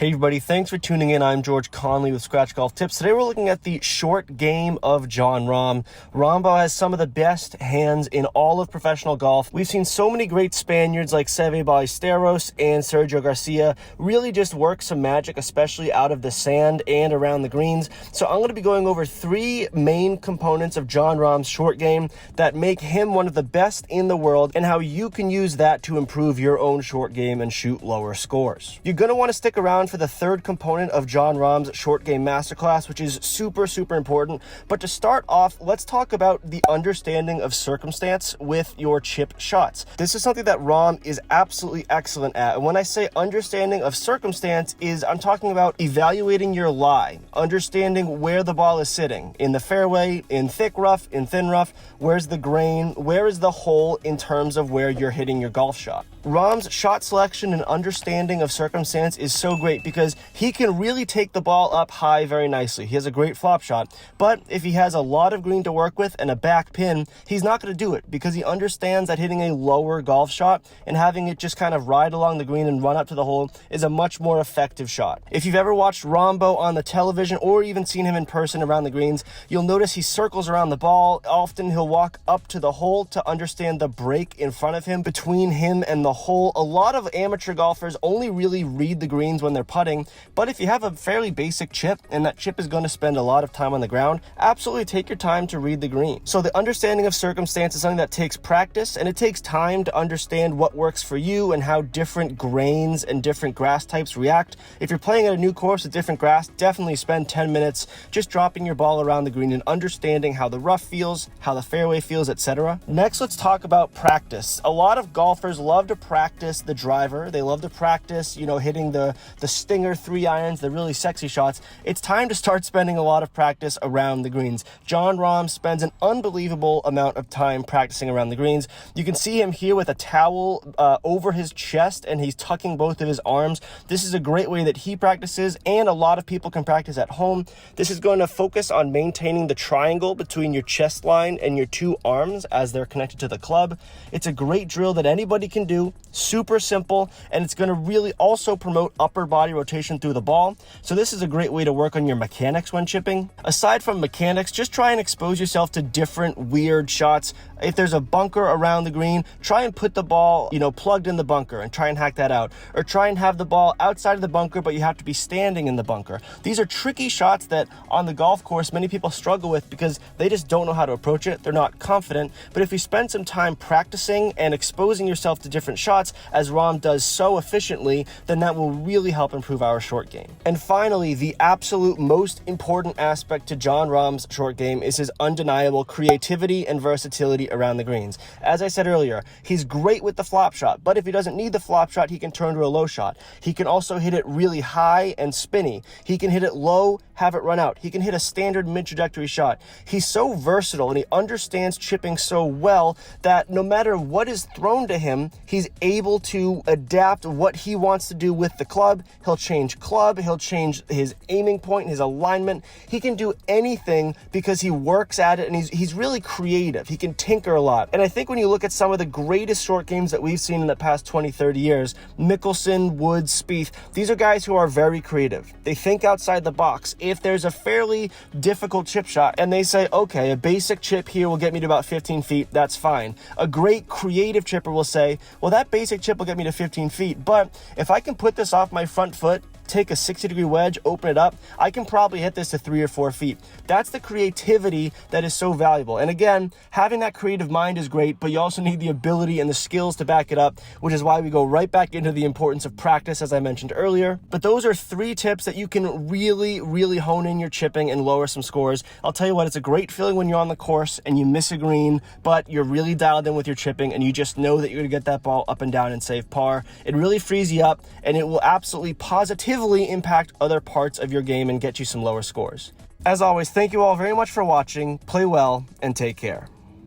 Hey everybody, thanks for tuning in. I'm George Conley with Scratch Golf Tips. Today we're looking at the short game of Jon Rahm. Rahmbo has some of the best hands in all of professional golf. We've seen so many great Spaniards like Seve Ballesteros and Sergio Garcia really just work some magic, especially out of the sand and around the greens. So I'm going to be going over three main components of Jon Rahm's short game that make him one of the best in the world and how you can use that to improve your own short game and shoot lower scores. You're going to want to stick around for the third component of Jon Rahm's short game masterclass, which is super important. But to start off, let's talk about the understanding of circumstance with your chip shots. This is something that Rahm is absolutely excellent at. And when I say understanding of circumstance I'm talking about evaluating your lie, understanding where the ball is sitting in the fairway, in thick rough, in thin rough, where's the grain, where is the hole in terms of where you're hitting your golf shot. Rahm's shot selection and understanding of circumstance is so great because he can really take the ball up high very nicely. He has a great flop shot, but if he has a lot of green to work with and a back pin, he's not going to do it because he understands that hitting a lower golf shot and having it just kind of ride along the green and run up to the hole is a much more effective shot. If you've ever watched Rahmbo on the television or even seen him in person around the greens, you'll notice he circles around the ball. Often he'll walk up to the hole to understand the break in front of him, between him and the hole. A lot of amateur golfers only really read the greens when they're putting, but if you have a fairly basic chip and that chip is going to spend a lot of time on the ground, absolutely take your time to read the green. So the understanding of circumstance is something that takes practice, and it takes time to understand what works for you and how different grains and different grass types react. If you're playing at a new course with different grass, definitely spend 10 minutes just dropping your ball around the green and understanding how the rough feels, how the fairway feels, etc. Next, let's talk about practice. A lot of golfers love to practice the driver. They love to practice, hitting the stinger 3-irons, the really sexy shots. It's time to start spending a lot of practice around the greens. Jon Rahm spends an unbelievable amount of time practicing around the greens. You can see him here with a towel over his chest, and he's tucking both of his arms. This is a great way that he practices, and a lot of people can practice at home. This is going to focus on maintaining the triangle between your chest line and your two arms as they're connected to the club. It's a great drill that anybody can do. Super simple, and it's going to really also promote upper body rotation through the ball. So this is a great way to work on your mechanics when chipping. Aside from mechanics, just try and expose yourself to different weird shots. If there's a bunker around the green, try and put the ball, plugged in the bunker and try and hack that out. Or try and have the ball outside of the bunker, but you have to be standing in the bunker. These are tricky shots that on the golf course, many people struggle with because they just don't know how to approach it. They're not confident. But if you spend some time practicing and exposing yourself to different shots, as Rahm does so efficiently, then that will really help improve our short game. And finally, the absolute most important aspect to Jon Rahm's short game is his undeniable creativity and versatility around the greens. As I said earlier, he's great with the flop shot, but if he doesn't need the flop shot, he can turn to a low shot. He can also hit it really high and spinny. He can hit it low, have it run out. He can hit a standard mid-trajectory shot. He's so versatile and he understands chipping so well that no matter what is thrown to him, he's able to adapt what he wants to do with the club. He'll change club, he'll change his aiming point, his alignment. He can do anything because he works at it, and he's really creative. He can tinker a lot. And I think when you look at some of the greatest short games that we've seen in the past 20, 30 years, Mickelson, Woods, Spieth, these are guys who are very creative. They think outside the box. If there's a fairly difficult chip shot and they say, okay, a basic chip here will get me to about 15 feet, that's fine. A great creative chipper will say, well, that basic chip will get me to 15 feet, but if I can put this off my front foot, take a 60-degree wedge, open it up, I can probably hit this to 3 or 4 feet. That's the creativity that is so valuable. And again, having that creative mind is great, but you also need the ability and the skills to back it up, which is why we go right back into the importance of practice, as I mentioned earlier. But those are 3 tips that you can really hone in your chipping and lower some scores. I'll tell you what, it's a great feeling when you're on the course and you miss a green, but you're really dialed in with your chipping and you just know that you're going to get that ball up and down and save par. It really frees you up, and it will absolutely positively impact other parts of your game and get you some lower scores. As always, thank you all very much for watching. Play well and take care.